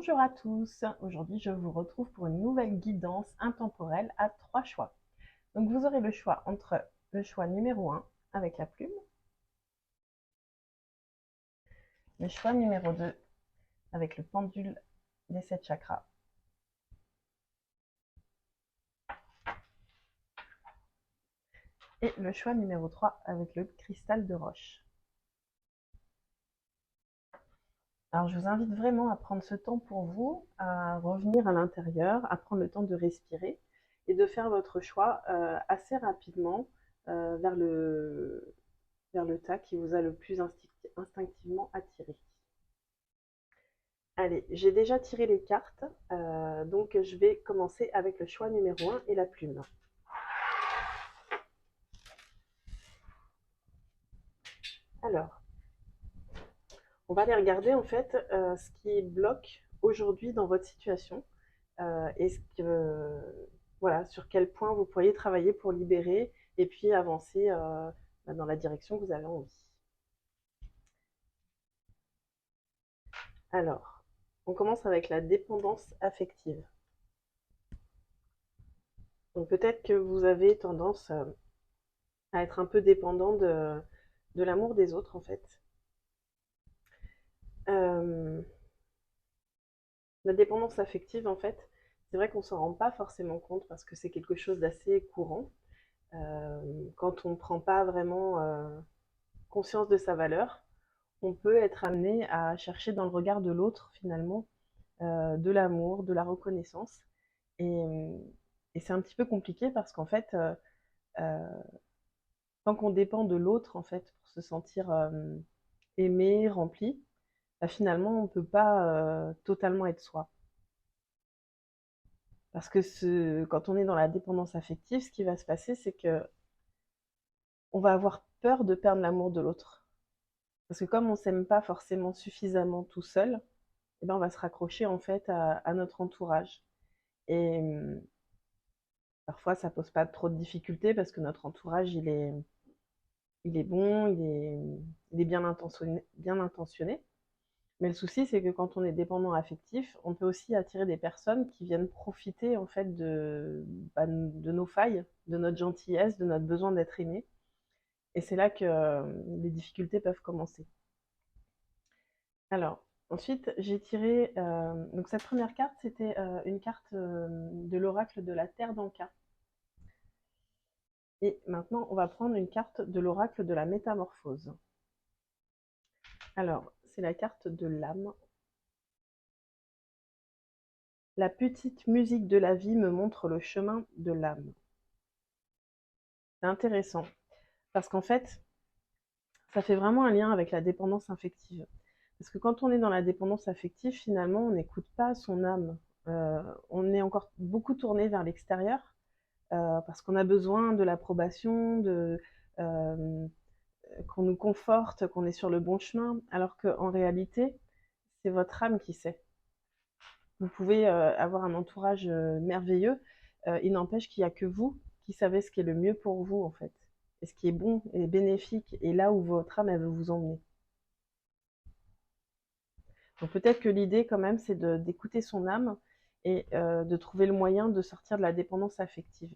Bonjour à tous, aujourd'hui je vous retrouve pour une nouvelle guidance intemporelle à 3 choix. Donc vous aurez le choix entre le choix numéro 1 avec la plume, le choix numéro 2 avec le pendule des 7 chakras et le choix numéro 3 avec le cristal de roche. Alors je vous invite vraiment à prendre ce temps pour vous, à revenir à l'intérieur, à prendre le temps de respirer et de faire votre choix assez rapidement vers le tas qui vous a le plus instinctivement attiré. Allez, j'ai déjà tiré les cartes, donc je vais commencer avec le choix numéro 1 et la plume. Alors, on va aller regarder en fait ce qui bloque aujourd'hui dans votre situation et voilà, sur quel point vous pourriez travailler pour libérer et puis avancer dans la direction que vous avez envie. Alors, on commence avec la dépendance affective. Donc peut-être que vous avez tendance à être un peu dépendant de l'amour des autres en fait. La dépendance affective en fait, c'est vrai qu'on s'en rend pas forcément compte parce que c'est quelque chose d'assez courant. Quand on ne prend pas vraiment conscience de sa valeur, on peut être amené à chercher dans le regard de l'autre finalement de l'amour, de la reconnaissance. Et, et c'est un petit peu compliqué parce qu'en fait, euh, tant qu'on dépend de l'autre en fait pour se sentir aimé, rempli, bah, finalement on ne peut pas totalement être soi. Parce que quand on est dans la dépendance affective, ce qui va se passer, c'est que on va avoir peur de perdre l'amour de l'autre. Parce que comme on s'aime pas forcément suffisamment tout seul, eh ben on va se raccrocher en fait à notre entourage. Et parfois ça pose pas trop de difficultés parce que notre entourage il est bon, il est bien intentionné. Mais le souci, c'est que quand on est dépendant affectif, on peut aussi attirer des personnes qui viennent profiter en fait de nos failles, de notre gentillesse, de notre besoin d'être aimé. Et c'est là que les difficultés peuvent commencer. Alors, ensuite, j'ai tiré. Donc, cette première carte, c'était une carte de l'oracle de la Terre d'Anka. Et maintenant, on va prendre une carte de l'oracle de la Métamorphose. Alors, c'est la carte de l'âme. La petite musique de la vie me montre le chemin de l'âme. C'est intéressant parce qu'en fait, ça fait vraiment un lien avec la dépendance affective. Parce que quand on est dans la dépendance affective, finalement, on n'écoute pas son âme. On est encore beaucoup tourné vers l'extérieur parce qu'on a besoin de l'approbation, euh, qu'on nous conforte, qu'on est sur le bon chemin, alors qu'en réalité, c'est votre âme qui sait. Vous pouvez avoir un entourage merveilleux, il n'empêche qu'il n'y a que vous qui savez ce qui est le mieux pour vous, en fait, et ce qui est bon et bénéfique, et là où votre âme, elle veut vous emmener. Donc peut-être que l'idée, quand même, c'est d'écouter son âme et de trouver le moyen de sortir de la dépendance affective.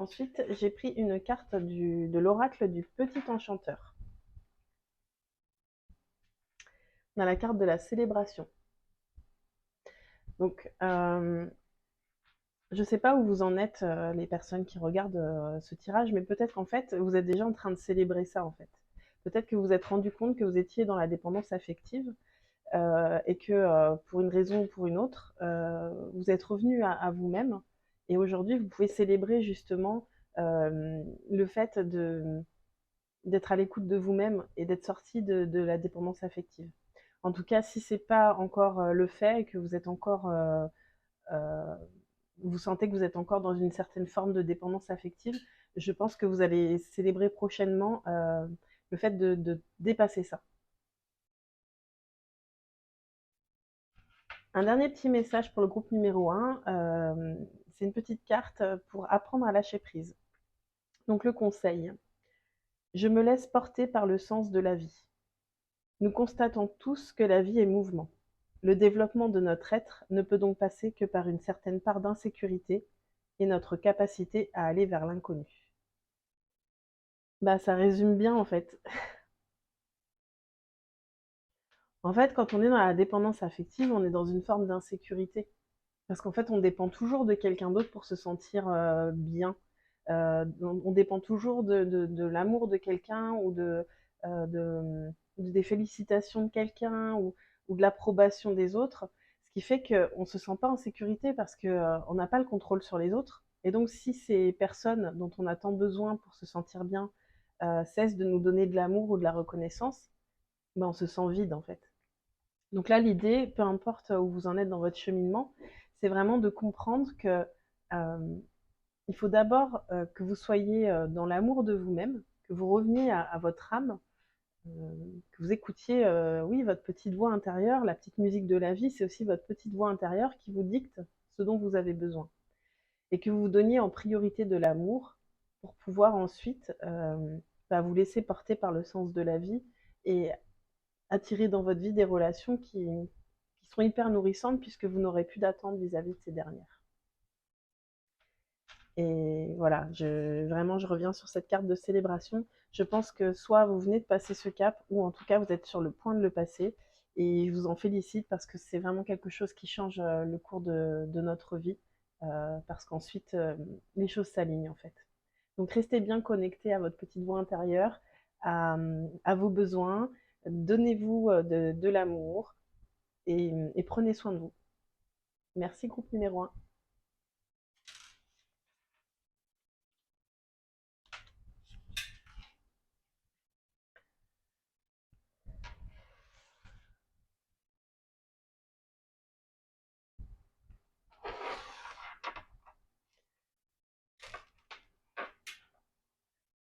Ensuite, j'ai pris une carte de l'oracle du petit enchanteur. On a la carte de la célébration. Donc, je ne sais pas où vous en êtes, les personnes qui regardent ce tirage, mais peut-être qu'en fait, vous êtes déjà en train de célébrer ça, en fait. Peut-être que vous vous êtes rendu compte que vous étiez dans la dépendance affective et que pour une raison ou pour une autre, vous êtes revenu à vous-même. Et aujourd'hui, vous pouvez célébrer justement le fait d'être à l'écoute de vous-même et d'être sorti de la dépendance affective. En tout cas, si ce n'est pas encore le fait et que vous êtes encore euh, vous sentez que vous êtes encore dans une certaine forme de dépendance affective, je pense que vous allez célébrer prochainement le fait de dépasser ça. Un dernier petit message pour le groupe numéro 1, c'est une petite carte pour apprendre à lâcher prise. Donc le conseil, je me laisse porter par le sens de la vie. Nous constatons tous que la vie est mouvement. Le développement de notre être ne peut donc passer que par une certaine part d'insécurité et notre capacité à aller vers l'inconnu. Bah, ça résume bien en fait. En fait, quand on est dans la dépendance affective, on est dans une forme d'insécurité. Parce qu'en fait, on dépend toujours de quelqu'un d'autre pour se sentir bien. On dépend toujours de l'amour de quelqu'un ou des félicitations de quelqu'un ou de l'approbation des autres. Ce qui fait qu'on ne se sent pas en sécurité parce qu'on n'a pas le contrôle sur les autres. Et donc, si ces personnes dont on a tant besoin pour se sentir bien cessent de nous donner de l'amour ou de la reconnaissance, ben, on se sent vide en fait. Donc là, l'idée, peu importe où vous en êtes dans votre cheminement, c'est vraiment de comprendre que il faut d'abord que vous soyez dans l'amour de vous-même, que vous reveniez à votre âme, que vous écoutiez, oui, votre petite voix intérieure, la petite musique de la vie, c'est aussi votre petite voix intérieure qui vous dicte ce dont vous avez besoin. Et que vous vous donniez en priorité de l'amour pour pouvoir ensuite vous laisser porter par le sens de la vie et attirer dans votre vie des relations qui seront hyper nourrissantes puisque vous n'aurez plus d'attente vis-à-vis de ces dernières. Et voilà, vraiment, je reviens sur cette carte de célébration. Je pense que soit vous venez de passer ce cap, ou en tout cas, vous êtes sur le point de le passer. Et je vous en félicite parce que c'est vraiment quelque chose qui change le cours de notre vie. Parce qu'ensuite, les choses s'alignent en fait. Donc, restez bien connectés à votre petite voix intérieure, à vos besoins. Donnez-vous de l'amour et prenez soin de vous. Merci, groupe numéro 1.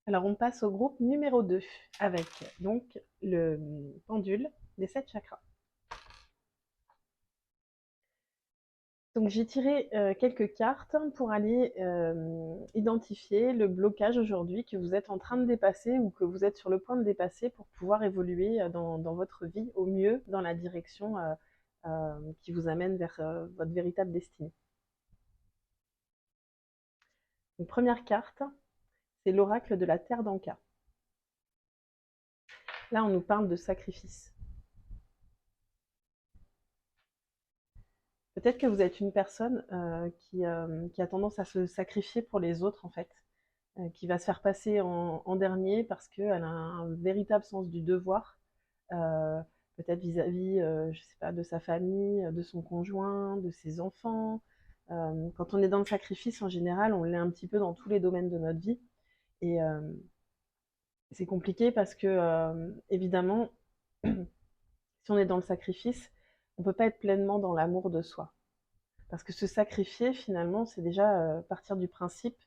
Alors, on passe au groupe numéro 2 avec donc le pendule des 7 chakras. Donc, j'ai tiré quelques cartes pour aller identifier le blocage aujourd'hui que vous êtes en train de dépasser ou que vous êtes sur le point de dépasser pour pouvoir évoluer dans votre vie au mieux dans la direction qui vous amène vers votre véritable destinée. Donc, première carte, c'est l'oracle de la Terre d'Anka. Là, on nous parle de sacrifice. Peut-être que vous êtes une personne qui a tendance à se sacrifier pour les autres, en fait, qui va se faire passer en dernier parce qu'elle a un véritable sens du devoir, peut-être vis-à-vis, je sais pas, de sa famille, de son conjoint, de ses enfants. Quand on est dans le sacrifice, en général, on l'est un petit peu dans tous les domaines de notre vie. Et c'est compliqué parce que, évidemment, si on est dans le sacrifice, on ne peut pas être pleinement dans l'amour de soi. Parce que se sacrifier, finalement, c'est déjà partir du principe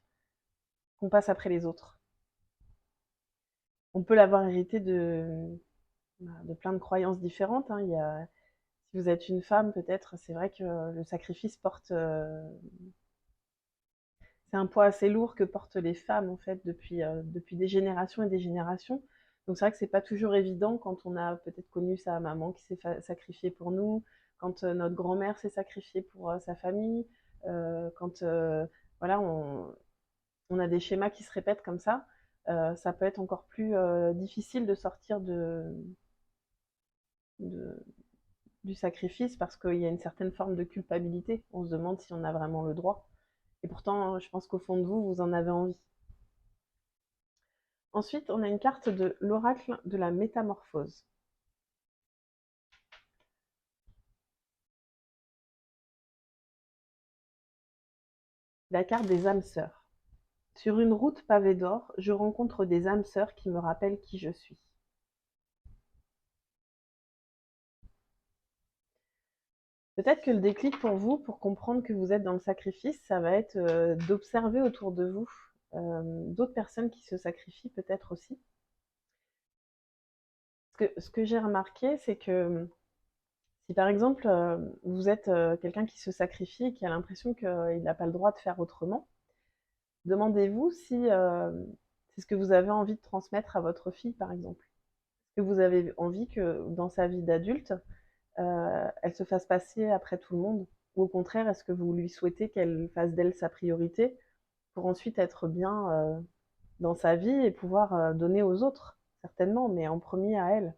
qu'on passe après les autres. On peut l'avoir hérité de plein de croyances différentes. Hein. Si vous êtes une femme, peut-être, c'est vrai que le sacrifice porte... c'est un poids assez lourd que portent les femmes, en fait, depuis des générations et des générations. Donc c'est vrai que c'est pas toujours évident quand on a peut-être connu sa maman qui s'est sacrifiée pour nous, quand notre grand-mère s'est sacrifiée pour sa famille, quand voilà, on a des schémas qui se répètent comme ça peut être encore plus difficile de sortir de- du sacrifice parce qu'il y a une certaine forme de culpabilité. On se demande si on a vraiment le droit. Et pourtant, je pense qu'au fond de vous, vous en avez envie. Ensuite, on a une carte de l'oracle de la métamorphose. La carte des âmes sœurs. Sur une route pavée d'or, je rencontre des âmes sœurs qui me rappellent qui je suis. Peut-être que le déclic pour vous, pour comprendre que vous êtes dans le sacrifice, ça va être d'observer autour de vous d'autres personnes qui se sacrifient peut-être aussi. Ce que j'ai remarqué, c'est que si par exemple vous êtes quelqu'un qui se sacrifie et qui a l'impression qu'il n'a pas le droit de faire autrement, demandez-vous si c'est ce que vous avez envie de transmettre à votre fille, par exemple. que vous avez envie que dans sa vie d'adulte, elle se fasse passer après tout le monde? Ou au contraire, est-ce que vous lui souhaitez qu'elle fasse d'elle sa priorité pour ensuite être bien dans sa vie et pouvoir donner aux autres? Certainement, mais en premier à elle.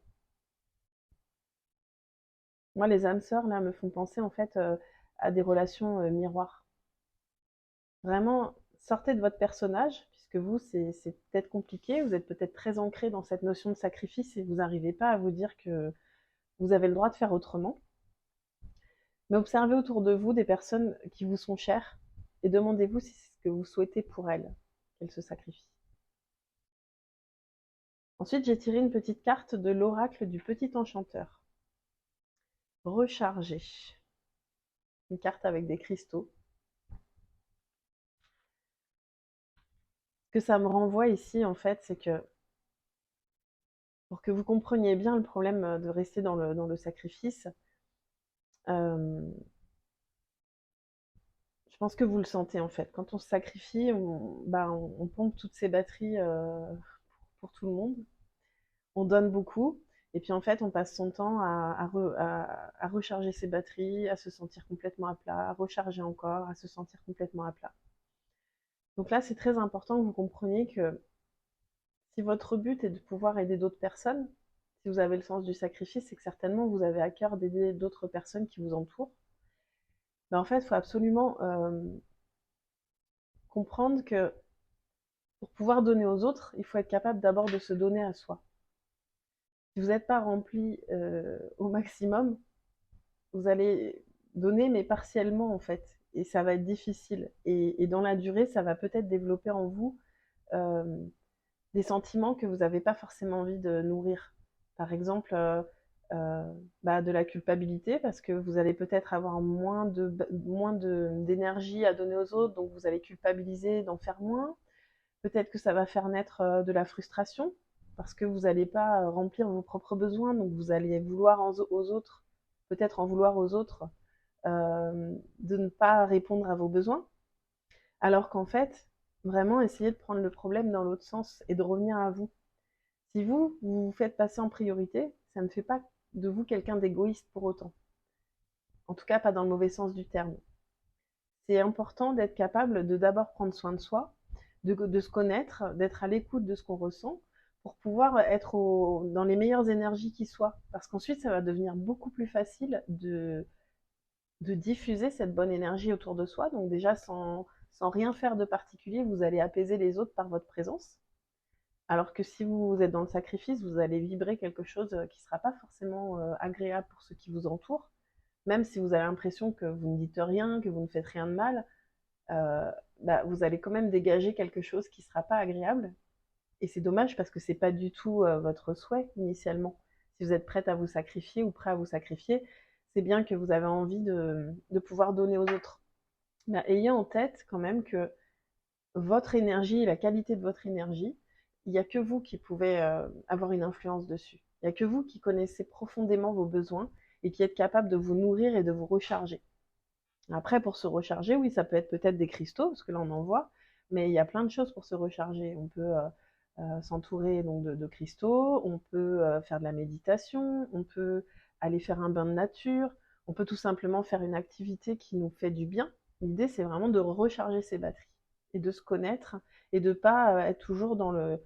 Moi, les âmes sœurs, là, me font penser en fait à des relations miroirs. Vraiment, sortez de votre personnage, puisque vous, c'est peut-être compliqué, vous êtes peut-être très ancré dans cette notion de sacrifice et vous n'arrivez pas à vous dire que vous avez le droit de faire autrement. Mais observez autour de vous des personnes qui vous sont chères et demandez-vous si c'est ce que vous souhaitez pour elles, qu'elles se sacrifient. Ensuite, j'ai tiré une petite carte de l'oracle du petit enchanteur. Recharger. Une carte avec des cristaux. Ce que ça me renvoie ici, en fait, c'est que pour que vous compreniez bien le problème de rester dans le sacrifice, je pense que vous le sentez en fait. Quand on se sacrifie, on pompe toutes ces batteries pour tout le monde. On donne beaucoup. Et puis en fait, on passe son temps à recharger ses batteries, à se sentir complètement à plat, à recharger encore, à se sentir complètement à plat. Donc là, c'est très important que vous compreniez que si votre but est de pouvoir aider d'autres personnes, si vous avez le sens du sacrifice, c'est que certainement vous avez à cœur d'aider d'autres personnes qui vous entourent. Mais en fait, il faut absolument comprendre que pour pouvoir donner aux autres, il faut être capable d'abord de se donner à soi. Si vous n'êtes pas rempli au maximum, vous allez donner, mais partiellement en fait. Et ça va être difficile. Et dans la durée, ça va peut-être développer en vous euh, des sentiments que vous n'avez pas forcément envie de nourrir. Par exemple, de la culpabilité, parce que vous allez peut-être avoir moins d'énergie à donner aux autres, donc vous allez culpabiliser d'en faire moins. Peut-être que ça va faire naître de la frustration, parce que vous n'allez pas remplir vos propres besoins, donc vous allez vouloir aux autres, peut-être en vouloir aux autres, de ne pas répondre à vos besoins, alors qu'en fait, vraiment essayer de prendre le problème dans l'autre sens et de revenir à vous. Si vous vous faites passer en priorité, ça ne fait pas de vous quelqu'un d'égoïste pour autant. En tout cas, pas dans le mauvais sens du terme. C'est important d'être capable de d'abord prendre soin de soi, de se connaître, d'être à l'écoute de ce qu'on ressent, pour pouvoir être dans les meilleures énergies qui soient. Parce qu'ensuite, ça va devenir beaucoup plus facile de diffuser cette bonne énergie autour de soi. Donc déjà, sans rien faire de particulier, vous allez apaiser les autres par votre présence. Alors que si vous êtes dans le sacrifice, vous allez vibrer quelque chose qui ne sera pas forcément agréable pour ceux qui vous entourent. Même si vous avez l'impression que vous ne dites rien, que vous ne faites rien de mal, vous allez quand même dégager quelque chose qui ne sera pas agréable. Et c'est dommage parce que ce n'est pas du tout votre souhait initialement. Si vous êtes prête à vous sacrifier ou prêt à vous sacrifier, c'est bien que vous avez envie de pouvoir donner aux autres. Mais ayez en tête quand même que votre énergie, la qualité de votre énergie, il n'y a que vous qui pouvez avoir une influence dessus. Il n'y a que vous qui connaissez profondément vos besoins et qui êtes capable de vous nourrir et de vous recharger. Après, pour se recharger, oui, ça peut être peut-être des cristaux, parce que là on en voit, mais il y a plein de choses pour se recharger. On peut s'entourer donc de cristaux, on peut faire de la méditation, on peut aller faire un bain de nature, on peut tout simplement faire une activité qui nous fait du bien. L'idée, c'est vraiment de recharger ses batteries et de se connaître et de ne pas être toujours dans le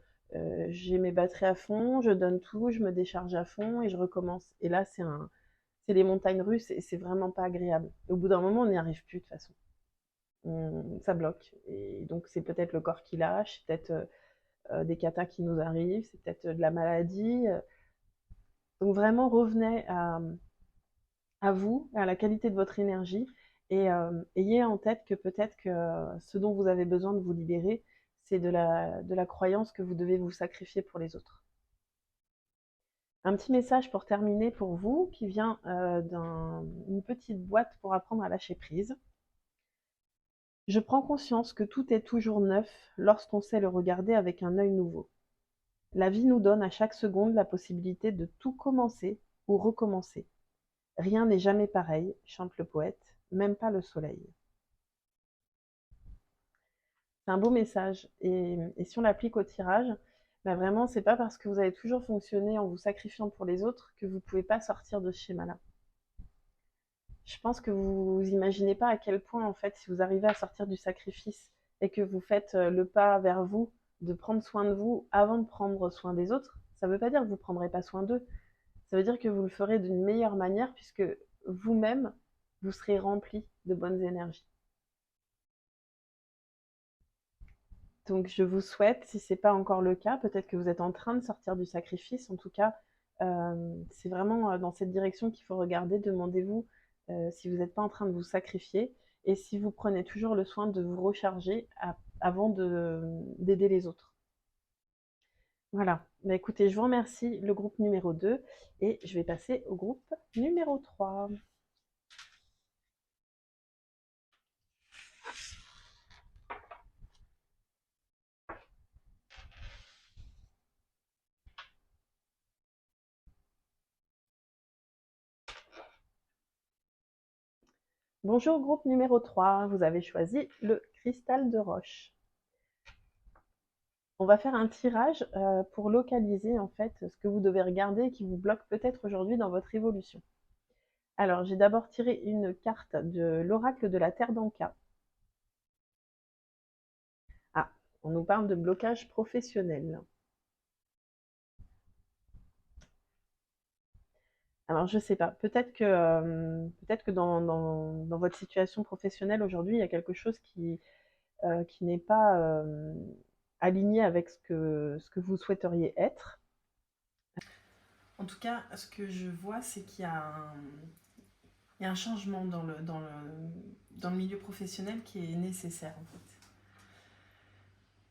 j'ai mes batteries à fond, je donne tout, je me décharge à fond et je recommence. Et là, c'est les montagnes russes et c'est vraiment pas agréable. Et au bout d'un moment, on n'y arrive plus de toute façon. Ça bloque. Et donc, c'est peut-être le corps qui lâche, c'est peut-être des katas qui nous arrivent, c'est peut-être de la maladie. Donc, vraiment, revenez à vous, à la qualité de votre énergie et ayez en tête que peut-être que ce dont vous avez besoin de vous libérer, c'est de la croyance que vous devez vous sacrifier pour les autres. Un petit message pour terminer pour vous qui vient d'une petite boîte pour apprendre à lâcher prise. Je prends conscience que tout est toujours neuf lorsqu'on sait le regarder avec un œil nouveau. La vie nous donne à chaque seconde la possibilité de tout commencer ou recommencer. Rien n'est jamais pareil, chante le poète, même pas le soleil. C'est un beau message et si on l'applique au tirage, Bah, vraiment, c'est pas parce que vous avez toujours fonctionné en vous sacrifiant pour les autres que vous pouvez pas sortir de ce schéma-là. Je pense que vous imaginez pas à quel point, en fait, si vous arrivez à sortir du sacrifice et que vous faites le pas vers vous, de prendre soin de vous avant de prendre soin des autres, ça veut pas dire que vous prendrez pas soin d'eux. Ça veut dire que vous le ferez d'une meilleure manière puisque vous-même, vous serez rempli de bonnes énergies. Donc je vous souhaite, si ce n'est pas encore le cas, peut-être que vous êtes en train de sortir du sacrifice, en tout cas, c'est vraiment dans cette direction qu'il faut regarder. Demandez-vous si vous n'êtes pas en train de vous sacrifier et si vous prenez toujours le soin de vous recharger avant d'aider les autres. Voilà. Bah, écoutez, je vous remercie, le groupe numéro 2, et je vais passer au groupe numéro 3. Bonjour groupe numéro 3, vous avez choisi le cristal de roche. On va faire un tirage pour localiser en fait ce que vous devez regarder et qui vous bloque peut-être aujourd'hui dans votre évolution. Alors, j'ai d'abord tiré une carte de l'oracle de la Terre d'Anka. Ah, on nous parle de blocage professionnel. Alors, je sais pas, peut-être que dans votre situation professionnelle aujourd'hui, il y a quelque chose qui n'est pas aligné avec ce que vous souhaiteriez être. En tout cas, ce que je vois, c'est qu'il y a un changement dans le milieu professionnel qui est nécessaire en fait.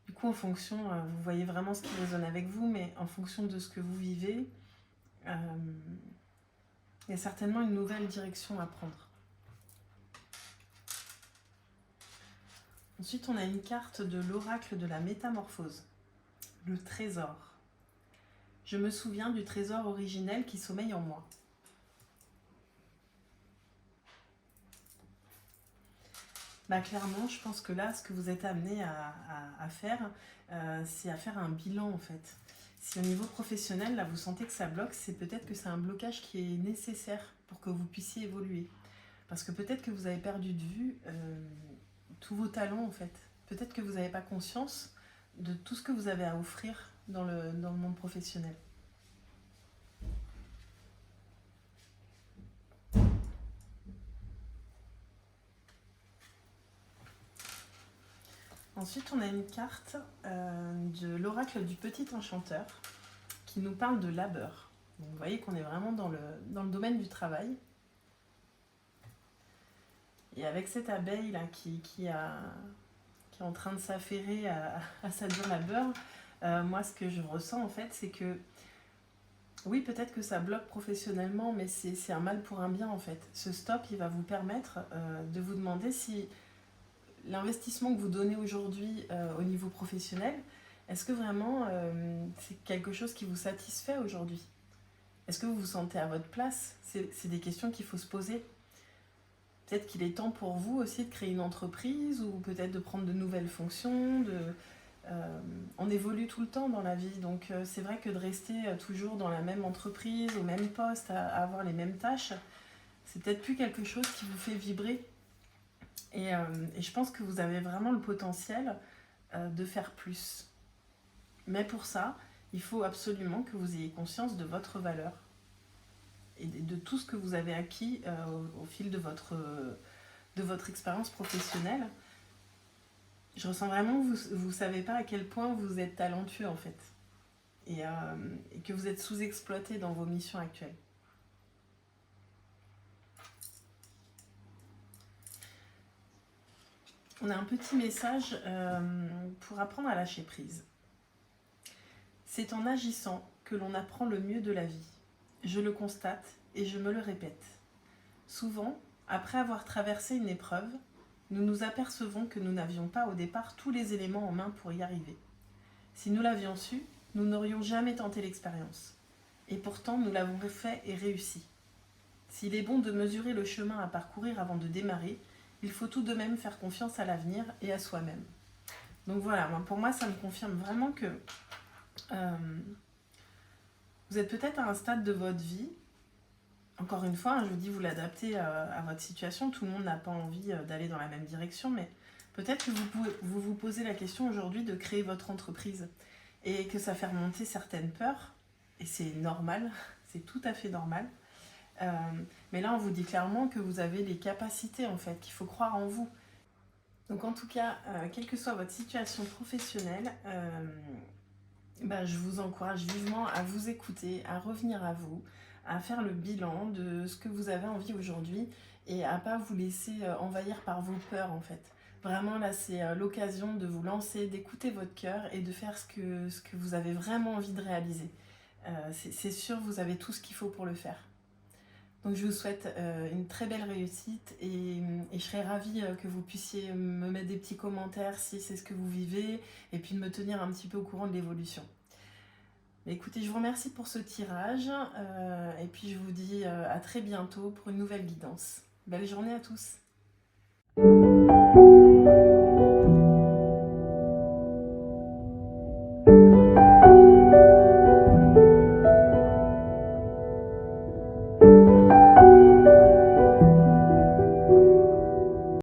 Du coup, en fonction, vous voyez vraiment ce qui résonne avec vous, mais en fonction de ce que vous vivez, il y a certainement une nouvelle direction à prendre. Ensuite, on a une carte de l'oracle de la métamorphose, le trésor. Je me souviens du trésor originel qui sommeille en moi. Bah, clairement, je pense que là, ce que vous êtes amené à faire, c'est à faire un bilan en fait. Si au niveau professionnel, là, vous sentez que ça bloque, c'est peut-être que c'est un blocage qui est nécessaire pour que vous puissiez évoluer. Parce que peut-être que vous avez perdu de vue tous vos talents en fait. Peut-être que vous n'avez pas conscience de tout ce que vous avez à offrir dans le monde professionnel. Ensuite, on a une carte de l'oracle du petit enchanteur qui nous parle de labeur. Donc, vous voyez qu'on est vraiment dans le domaine du travail. Et avec cette abeille là qui est en train de s'affairer à sa dure labeur, moi ce que je ressens en fait, c'est que oui, peut-être que ça bloque professionnellement, mais c'est un mal pour un bien en fait. Ce stop, il va vous permettre de vous demander si l'investissement que vous donnez aujourd'hui au niveau professionnel, est-ce que vraiment c'est quelque chose qui vous satisfait aujourd'hui? Est-ce que vous vous sentez à votre place? C'est des questions qu'il faut se poser. Peut-être qu'il est temps pour vous aussi de créer une entreprise ou peut-être de prendre de nouvelles fonctions. On évolue tout le temps dans la vie, donc c'est vrai que de rester toujours dans la même entreprise, au même poste, à avoir les mêmes tâches, c'est peut-être plus quelque chose qui vous fait vibrer. Et je pense que vous avez vraiment le potentiel de faire plus. Mais pour ça, il faut absolument que vous ayez conscience de votre valeur et de tout ce que vous avez acquis au fil de votre expérience professionnelle. Je ressens vraiment que vous ne savez pas à quel point vous êtes talentueux en fait. Et que vous êtes sous-exploité dans vos missions actuelles. On a un petit message pour apprendre à lâcher prise. C'est en agissant que l'on apprend le mieux de la vie. Je le constate et je me le répète. Souvent, après avoir traversé une épreuve, nous nous apercevons que nous n'avions pas au départ tous les éléments en main pour y arriver. Si nous l'avions su, nous n'aurions jamais tenté l'expérience. Et pourtant, nous l'avons fait et réussi. S'il est bon de mesurer le chemin à parcourir avant de démarrer, il faut tout de même faire confiance à l'avenir et à soi-même. Donc voilà, pour moi, ça me confirme vraiment que Euh, vous êtes peut-être à un stade de votre vie, encore une fois, hein, je vous dis, vous l'adaptez à votre situation, tout le monde n'a pas envie d'aller dans la même direction, mais peut-être que vous posez la question aujourd'hui de créer votre entreprise et que ça fait remonter certaines peurs, et c'est normal, c'est tout à fait normal. Euh, mais là, on vous dit clairement que vous avez les capacités, en fait, qu'il faut croire en vous. Donc en tout cas, quelle que soit votre situation professionnelle, je vous encourage vivement à vous écouter, à revenir à vous, à faire le bilan de ce que vous avez envie aujourd'hui et à pas vous laisser envahir par vos peurs en fait. Vraiment là, c'est l'occasion de vous lancer, d'écouter votre cœur et de faire ce que vous avez vraiment envie de réaliser. C'est sûr, vous avez tout ce qu'il faut pour le faire. Donc je vous souhaite une très belle réussite et je serais ravie que vous puissiez me mettre des petits commentaires si c'est ce que vous vivez et puis de me tenir un petit peu au courant de l'évolution. Mais écoutez, je vous remercie pour ce tirage et puis je vous dis à très bientôt pour une nouvelle guidance. Belle journée à tous!